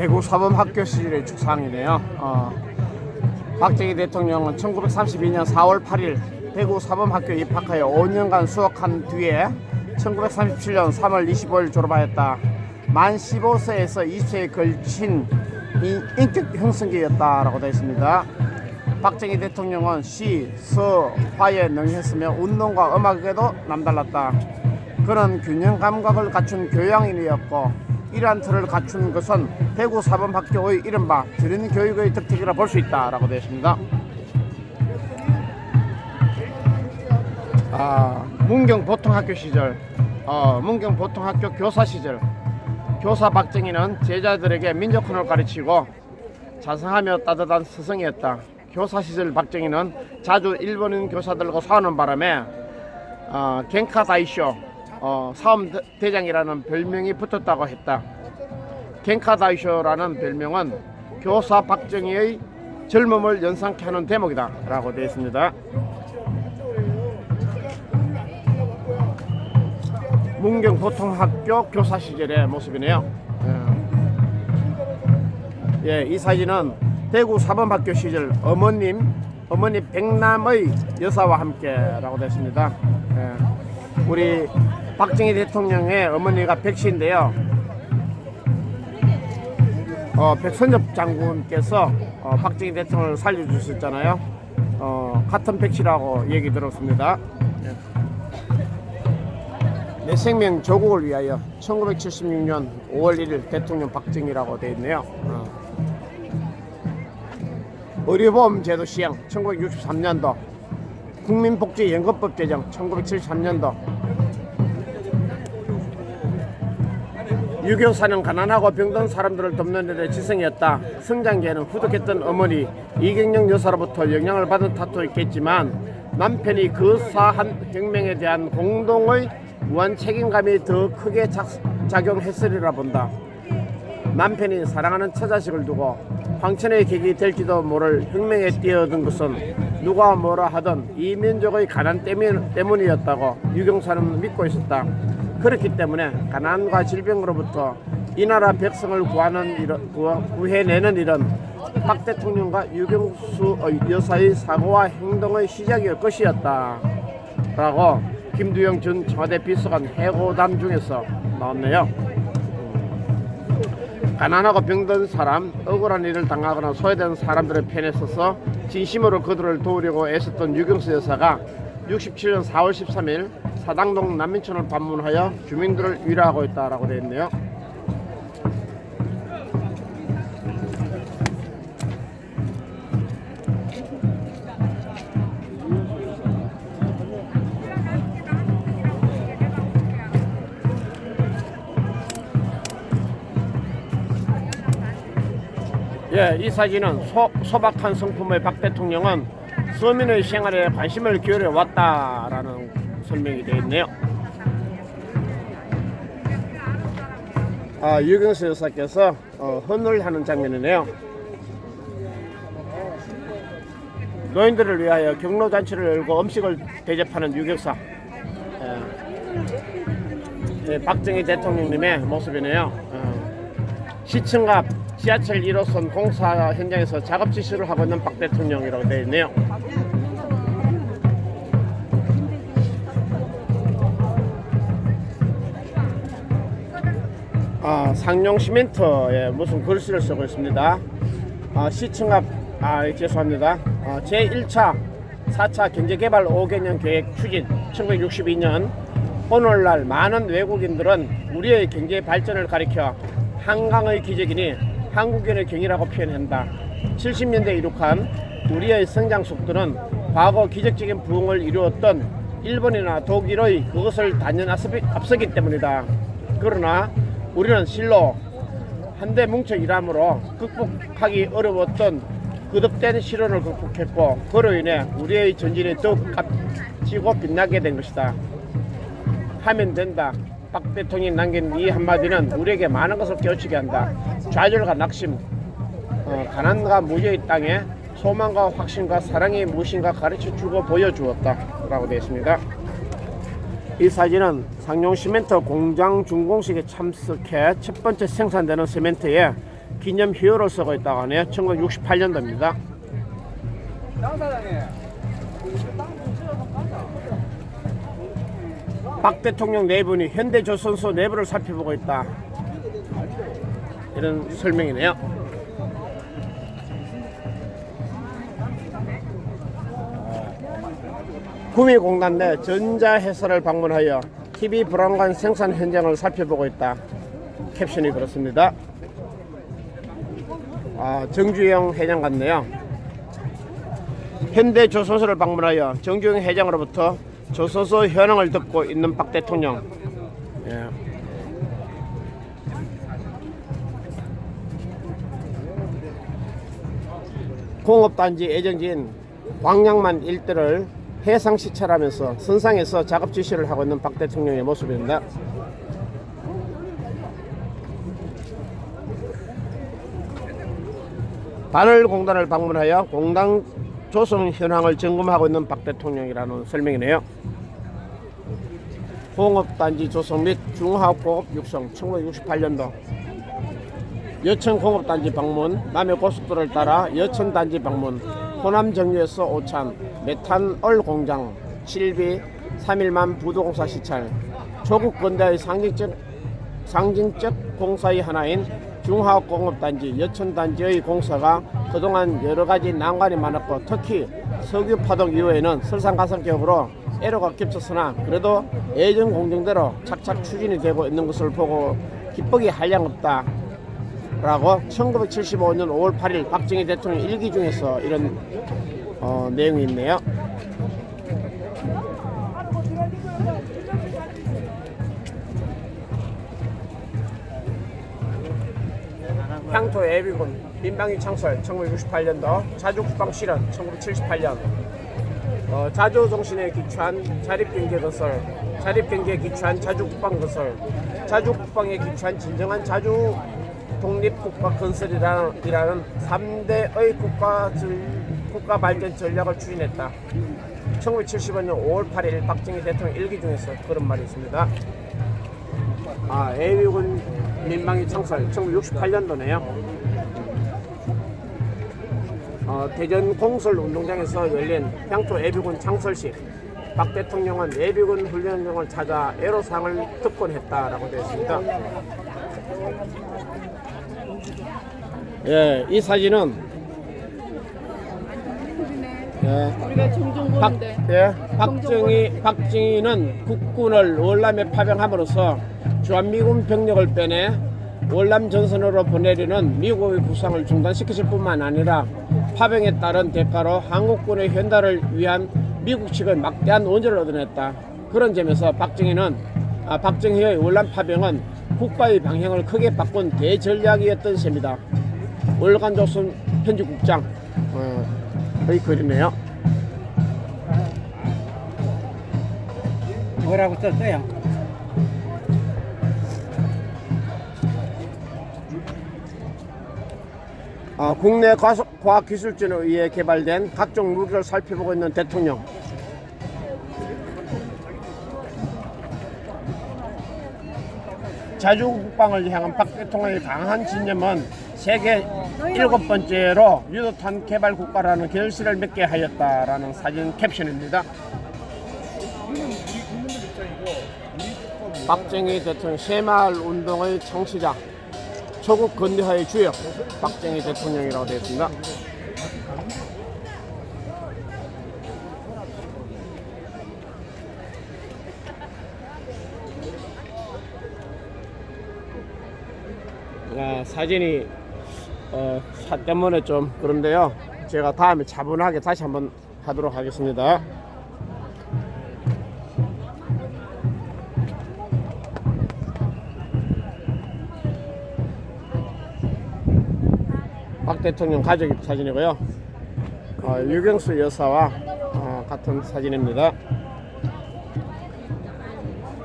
대구 사범학교 시절의 축사항이네요. 박정희 대통령은 1932년 4월 8일 대구 사범학교에 입학하여 5년간 수학한 뒤에 1937년 3월 25일 졸업하였다. 만 15세에서 20세에 걸친 인격 형성기였다라고 되어 있습니다. 박정희 대통령은 시, 서, 화에 능했으며 운동과 음악에도 남달랐다. 그는 균형 감각을 갖춘 교양인이었고 이러한 틀을 갖춘 것은 대구 사범학교의 이른바 드린 교육의 덕택이라 볼 수 있다라고 되어 있습니다. 문경 보통학교 시절, 문경 보통학교 교사 시절, 교사 박정희는 제자들에게 민족훈을 가르치고 자상하며 따뜻한 스승이었다. 교사 시절 박정희는 자주 일본인 교사들과 싸우는 바람에 겐카 다이쇼 사움대장이라는 별명이 붙었다고 했다. 겐카 다이쇼라는 별명은 교사 박정희의 젊음을 연상케 하는 대목이다 라고 되어 있습니다. 문경 보통학교 교사 시절의 모습이네요. 이 사진은 대구 사범학교 시절 어머니 백남의 여사와 함께 라고 되어 있습니다. 우리 박정희 대통령의 어머니가 백씨인데요. 백선엽 장군께서 박정희 대통령을 살려주셨잖아요. 같은 백씨라고 얘기 들었습니다. 내 생명 조국을 위하여 1976년 5월 1일 대통령 박정희라고 되어 있네요. 의료보험 제도 시행 1963년도, 국민복지연금법 제정 1973년도, 유교사는 가난하고 병든 사람들을 돕는 일에 지성이었다. 성장기에는 후덕했던 어머니 이경영 여사로부터 영향을 받은 탓도 있겠지만 남편이 그 사한 혁명에 대한 공동의 무한 책임감이 더 크게 작용했으리라 본다. 남편이 사랑하는 처자식을 두고 황천의 객이 될지도 모를 혁명에 뛰어든 것은 누가 뭐라 하던 이 민족의 가난 때문이었다고 유경사는 믿고 있었다. 그렇기 때문에 가난과 질병으로부터 이 나라 백성을 구해내는 일은 박 대통령과 유경수 여사의 사고와 행동의 시작일 것이었다 라고 김두영 전 청와대 비서관 해고담 중에서 나왔네요. 가난하고 병든 사람, 억울한 일을 당하거나 소외된 사람들의 편에 서서 진심으로 그들을 도우려고 애썼던 유경수 여사가 67년 4월 13일 사당동 난민촌을 방문하여 주민들을 위로하고 있다라고 되어 있네요. 이 사진은 소박한 성품의 박 대통령은 서민의 생활에 관심을 기울여 왔다라는 설명이 되어 있네요. 유경수 여사께서 헌을 하는 장면이네요. 노인들을 위하여 경로잔치를 열고 음식을 대접하는 유경사. 박정희 대통령님의 모습이네요. 시청과 지하철 1호선 공사 현장에서 작업 지시를 하고 있는 박 대통령이라고 되어 있네요. 상용시멘트에 무슨 글씨를 쓰고 있습니다. 시청 앞, 죄송합니다. 제1차 4차 경제개발 5개년 계획 추진 1962년 오늘날 많은 외국인들은 우리의 경제 발전을 가리켜 한강의 기적이니 한국인의 경이라고 표현한다. 70년대 이룩한 우리의 성장 속도는 과거 기적적인 부흥을 이루었던 일본이나 독일의 그것을 단연 앞서기 때문이다. 그러나 우리는 실로 한데 뭉쳐 일함으로 극복하기 어려웠던 거듭된 시련을 극복했고 그로 인해 우리의 전진이 더욱 값지고 빛나게 된 것이다. 하면 된다. 박 대통령이 남긴 이 한마디는 우리에게 많은 것을 깨우치게 한다. 좌절과 낙심, 가난과 무지의 땅에 소망과 확신과 사랑이 무엇인가 가르쳐주고 보여주었다 라고 되어 있습니다. 이 사진은 상용시멘트 공장 준공식에 참석해 첫 번째 생산되는 시멘트에 기념 휴요를 쓰고 있다고 하네요. 1968년도입니다. 박 대통령 내분이 현대조선소 내부를 살펴보고 있다, 이런 설명이네요. 구미공단 내 전자회사를 방문하여 TV 불안관 생산 현장을 살펴보고 있다, 캡션이 그렇습니다. 정주영 회장 같네요. 현대조선소를 방문하여 정주영 회장으로부터 조선소 현황을 듣고 있는 박 대통령. 예. 공업단지 예정지인 광양만 일대를 해상 시찰하면서 선상에서 작업 지시를 하고 있는 박 대통령의 모습입니다. 바늘공단을 방문하여 공단 조성 현황을 점검하고 있는 박 대통령이라는 설명이네요. 공업단지 조성 및 중화공업 육성 1968년도 여천 공업단지 방문, 남해고속도로를 따라 여천단지 방문, 호남 정유에서 오찬, 메탄올 공장, 7비 3일만 부도공사 시찰, 조국 근대의 상징적 공사의 하나인 중화공업단지 여천단지의 공사가 그동안 여러가지 난관이 많았고, 특히 석유파동 이후에는 설상가상기업으로 애로가 겹쳤으나 그래도 예전 공정대로 착착 추진이 되고 있는 것을 보고 기쁘기 한량없다 라고 1975년 5월 8일 박정희 대통령 일기 중에서 이런 내용이 있네요. 향토 예비군 민방위 창설 1968년도, 자주국방 실현 1978년, 자주정신에 기초한 자립경제 건설, 자립경제에 기초한 자주국방 건설, 자주국방에 기초한 진정한 자주 독립국가 건설이라는 3대의 국가 발전 전략을 추진했다. 1975년 5월 8일 박정희 대통령 일기 중에서 그런 말이 있습니다. 예비군 민방위 창설 1968년도네요. 대전 공설 운동장에서 열린 향토 예비군 창설식, 박 대통령은 예비군 훈련장을 찾아 애로사항을 듣곤 했다라고 되어 있습니다. 예, 이 사진은 박정희는 국군을 월남에 파병함으로써 주한미군 병력을 빼내 월남 전선으로 보내려는 미국의 구상을 중단시켰을 뿐만 아니라 파병에 따른 대가로 한국군의 현달을 위한 미국 측의 막대한 원조를 얻어냈다. 그런 점에서 박정희의 월남 파병은 국가의 방향을 크게 바꾼 대전략이었던 셈이다. 월간조선 편집국장의 글이네요. 뭐라고 썼어요? 국내 과학기술진에 의해 개발된 각종 무기를 살펴보고 있는 대통령. 자주국방을 향한 박 대통령의 강한 진념은 세계 7번째로 유도탄 개발 국가라는 결실을 맺게 하였다라는 사진 캡션입니다. 박정희 대통령 새마을 운동의 창시자, 조국 근대화의 주역 박정희 대통령이라고 되어 있습니다. 사진이 차 때문에 좀 그런데요, 제가 다음에 차분하게 다시 한번 하도록 하겠습니다. 박 대통령 가족 사진이고요. 유경수 여사와 같은 사진입니다.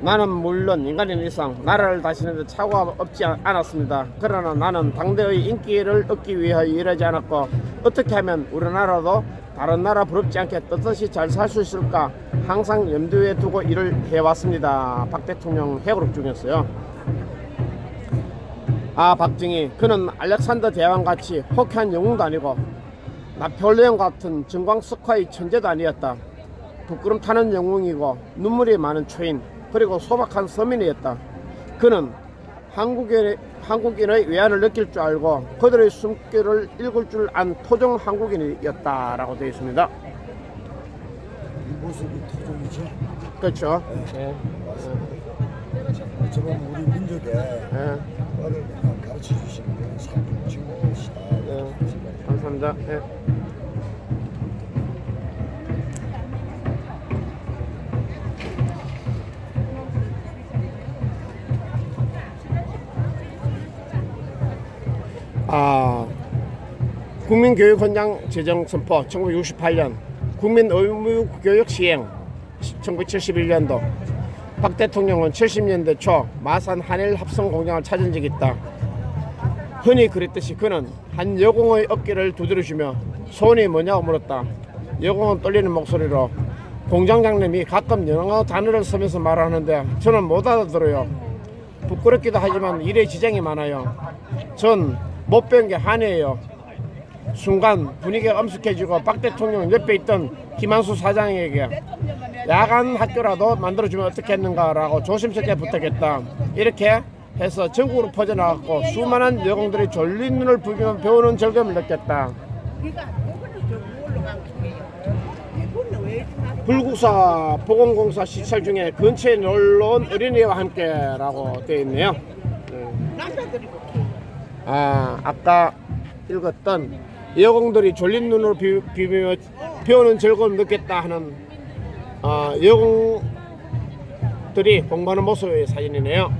나는 물론 인간인 이상 나라를 다스리는 데 착오가 없지 않았습니다. 그러나 나는 당대의 인기를 얻기 위하여 일하지 않았고, 어떻게 하면 우리나라도 다른 나라 부럽지 않게 떳떳이 잘 살 수 있을까 항상 염두에 두고 일을 해왔습니다. 박 대통령 회고록 중이었어요. 박정희 그는 알렉산더 대왕 같이 호쾌한 영웅도 아니고 나폴레옹 같은 정광석화의 천재도 아니었다. 부끄럼 타는 영웅이고 눈물이 많은 초인 그리고 소박한 서민이었다. 그는 한국인의 외환을 느낄 줄 알고 그들의 숨결을 읽을 줄 안 토종 한국인이었다라고 되어 있습니다. 이 모습이 토종이죠. 그렇죠. 네. 저는 우리 민족의 말을 가르쳐 주시는 분 상품치고시다. 감사합니다. 국민교육헌장 제정 선포 1968년 국민의무교육 시행 1971년도 박 대통령은 70년대 초 마산 한일 합성 공장을 찾은 적이 있다. 흔히 그랬듯이 그는 한 여공의 어깨를 두드려주며 소원이 뭐냐고 물었다. 여공은 떨리는 목소리로 공장장님이 가끔 영어 단어를 쓰면서 말하는데 저는 못 알아들어요. 부끄럽기도 하지만 일에 지장이 많아요. 전 못 배운 게 한이에요. 순간 분위기가 엄숙해지고 박 대통령 옆에 있던 김한수 사장에게 야간 학교라도 만들어주면 어떻겠는가 라고 조심스럽게 부탁했다. 이렇게 해서 전국으로 퍼져나갔고 수많은 여공들이 졸린 눈을 부비며 배우는 즐거움을 느꼈다. 불국사 보건공사 시찰 중에 근처에 놀러온 어린이와 함께 라고 되어 있네요. 아까 읽었던 여공들이 졸린 눈으로 비비며 배우는 즐거움을 느꼈다 하는 여공들이 공부하는 모습의 사진이네요.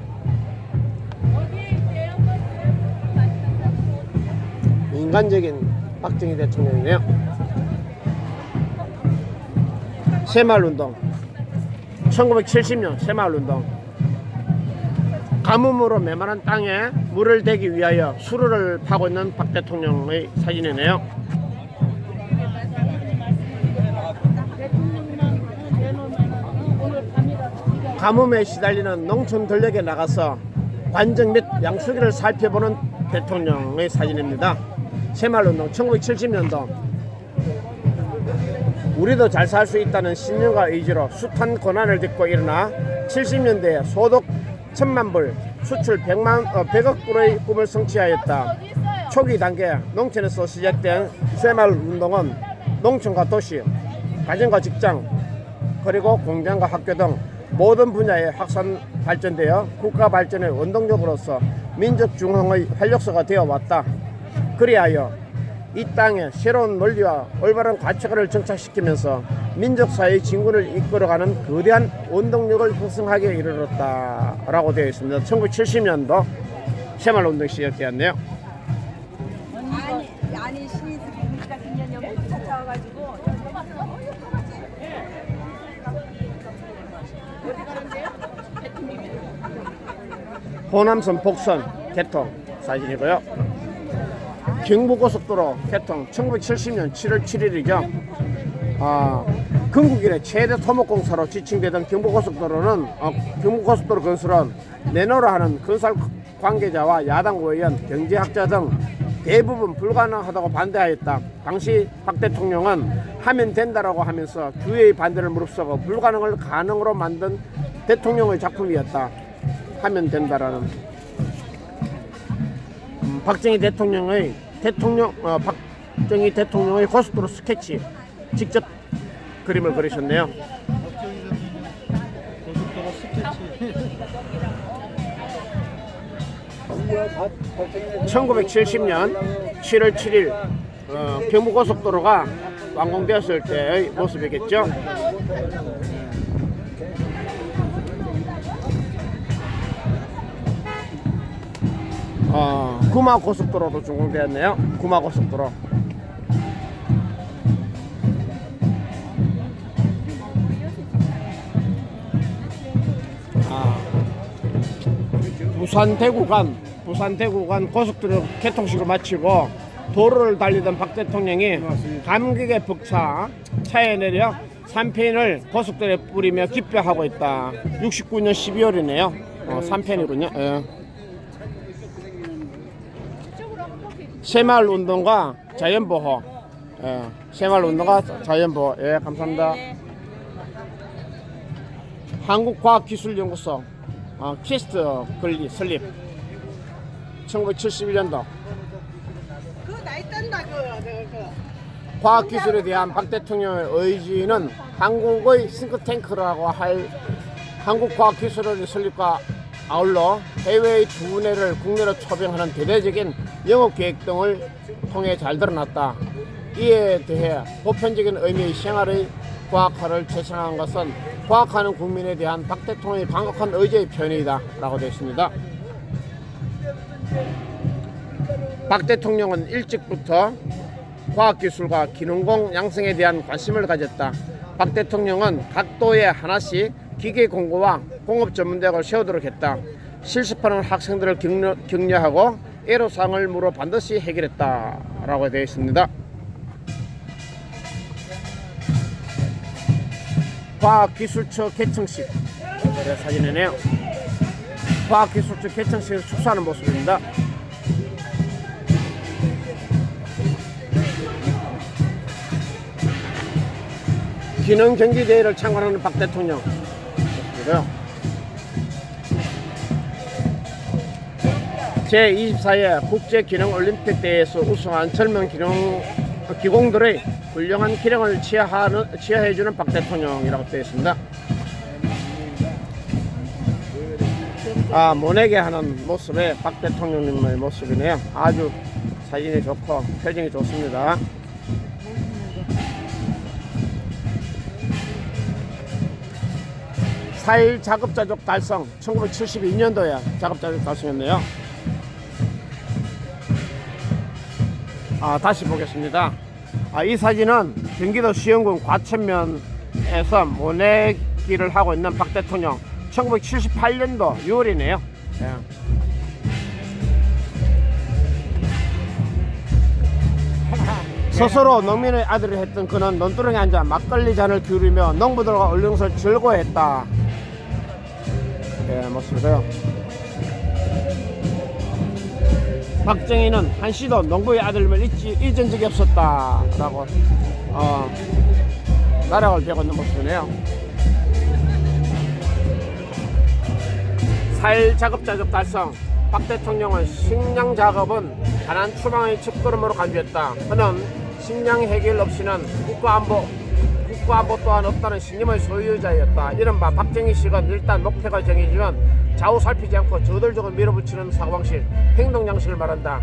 인간적인 박정희 대통령이네요. 새마을운동 1970년 새마을운동 가뭄으로 메마른 땅에 물을 대기 위하여 수로를 파고 있는 박 대통령의 사진이네요. 가뭄에 시달리는 농촌 들녘에 나가서 관정 및 양수기를 살펴보는 대통령의 사진입니다. 새마을운동 1970년도 우리도 잘 살 수 있다는 신념과 의지로 숱한 고난을 딛고 일어나 70년대에 소득 1000만 불, 수출 100억 불의 꿈을 성취하였다. 초기 단계 농촌에서 시작된 새마을운동은 농촌과 도시, 가정과 직장, 그리고 공장과 학교 등 모든 분야의 확산 발전되어 국가 발전의 원동력으로서 민족 중흥의 활력소가 되어왔다. 그리하여 이 땅에 새로운 논리와 올바른 가치관을 정착시키면서 민족사회의 진군을 이끌어가는 거대한 원동력을 형성하게 이르렀다 라고 되어 있습니다. 1970년도 새마을운동이 시작되었네요. 아니 시위들이 그러니까 그냥 여기 찾아와가지고 호남선 복선 개통 사진이고요. 경부고속도로 개통 1970년 7월 7일이죠. 건국이래 최대 토목공사로 지칭되던 경부고속도로는 경부고속도로 건설은 내노라 하는 건설 관계자와 야당 의원, 경제학자 등 대부분 불가능하다고 반대하였다. 당시 박 대통령은 하면 된다라고 하면서 주위의 반대를 무릅쓰고 불가능을 가능으로 만든 대통령의 작품이었다. 하면 된다라는 박정희 대통령의 고속도로 스케치 직접 그림을 그리셨네요. 1970년 7월 7일 경부고속도로가 완공되었을 때의 모습이겠죠. 구마고속도로도 준공되었네요. 구마고속도로. 부산 대구 간 고속도로 개통식을 마치고 도로를 달리던 박 대통령이 감격에 벅차 차에 내려 삼펜을 고속도로에 뿌리며 기뻐하고 있다. 69년 12월이네요. 삼펜이군요. 예. 새마을운동과 자연보호. 예, 새마을운동과 자연보호. 예, 감사합니다. 한국과학기술연구소 퀘스트 건립 설립 1971년도. 그 나이 딴다 과학기술에 대한 박 대통령의 의지는 한국의 싱크탱크라고 할 한국과학기술원의 설립과 아울러 해외의 두뇌를 국내로 초빙하는 대대적인 영업계획 등을 통해 잘 드러났다. 이에 대해 보편적인 의미의 생활의 과학화를 제청한 것은 과학하는 국민에 대한 박 대통령의 강력한 의지의 표현이다 라고 되어 있습니다. 박 대통령은 일찍부터 과학기술과 기능공 양성에 대한 관심을 가졌다. 박 대통령은 각도에 하나씩 기계 공고와 공업 전문대학을 세우도록 했다. 실습하는 학생들을 격려하고 애로사항을 물어 반드시 해결했다 라고 되어 있습니다. 과학기술처 개청식 사진이네요. 과학기술처 개청식에서 축소하는 모습입니다. 기능경기대회를 참관하는 박 대통령. 제24회 국제기능올림픽대회에서 우승한 젊은 기공들의 훌륭한 기량을 치하해주는 박 대통령이라고 되어 있습니다. 모내게 하는 모습의 박 대통령님의 모습이네요. 아주 사진이 좋고 표정이 좋습니다. 사일 자급자족 달성 1972년도에 자급자족 달성했네요. 다시 보겠습니다. 이 사진은 경기도 시흥군 과천면에서 모내기를 하고 있는 박 대통령 1978년도 6월이네요. 예. 스스로 농민의 아들을 했던 그는 논두렁에 앉아 막걸리 잔을 기울이며 농부들과 얼른 즐거워했다. 예, 모습이고요. 박정희는 한시도 농부의 아들임을 잊은 적이 없었다 라고 나락을 베고 있는 모습이네요. 4일 작업자족 달성. 박 대통령은 식량 작업은 가난 추방의 첫걸음으로 간주했다. 그는 식량 해결 없이는 국가안보 또한 없다는 신념의 소유자였다. 이른바 박정희식은 일단 목표가 정해지면 좌우 살피지 않고 저돌적으로 밀어붙이는 사고방식, 행동 양식을 말한다.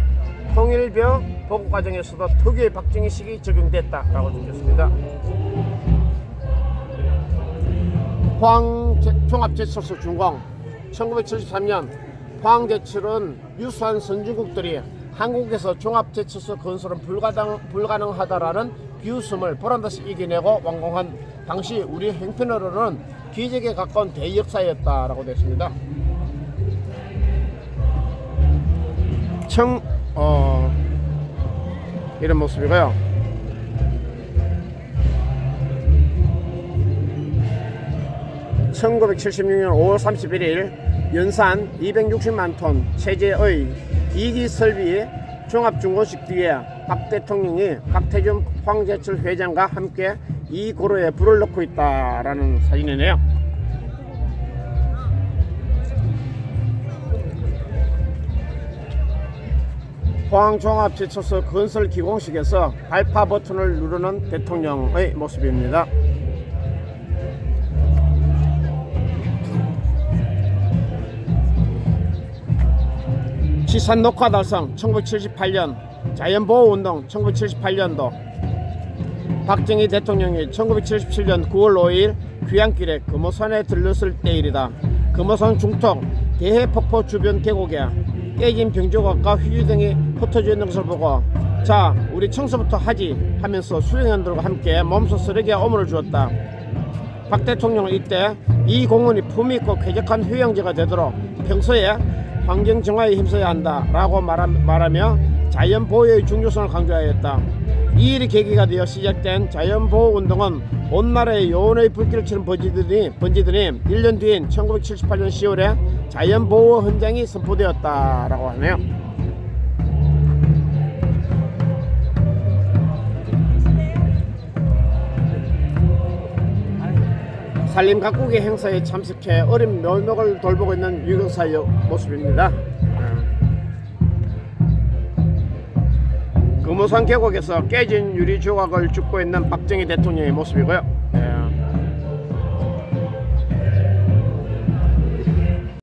통일벼 보고 과정에서도 특유의 박정희식이 적용됐다 라고 적혔습니다. 포항종합제철소 준공. 1973년 포항제철은 유수한 선진국들이 한국에서 종합제철소 건설은 불가능하다라는 비웃음을 보란듯이 이겨내고 완공한 당시 우리 형편으로는 기적에 가까운 대역사였다라고 됐습니다. 이런 모습이고요. (1976년 5월 31일) 연산 260만 톤 체제의 2기 설비 종합중공식 뒤에 박 대통령이 박태준 포항제철 회장과 함께 이 고로에 불을 넣고 있다라는 사진이네요. 포항종합제철소 건설 기공식에서 발파 버튼을 누르는 대통령의 모습입니다. 지산 녹화 달성 1978년, 자연보호운동 1978년도. 박정희 대통령이 1977년 9월 5일 귀향길에 금호산에 들렀을 때일이다. 금호산 중턱 대해폭포 주변 계곡에 깨진 병조각과 휴지 등이 흩어져 있는 것을 보고 자 우리 청소부터 하지 하면서 수행원들과 함께 몸소 쓰레기에 오물을 주었다. 박 대통령은 이때 이 공원이 품위있고 쾌적한 휴양지가 되도록 평소에 환경 정화에 힘써야 한다 라고 말하며 자연보호의 중요성을 강조하였다. 이 일이 계기가 되어 시작된 자연보호운동은 온 나라에 요원의 불길을 치는 번지더니 1년 뒤인 1978년 10월에 자연보호 헌장이 선포되었다라고 하네요. 산림 가꾸기 행사에 참석해 어린 묘목을 돌보고 있는 유경사의 모습입니다. 금호산 계곡에서 깨진 유리 조각을 줍고 있는 박정희 대통령의 모습이고요.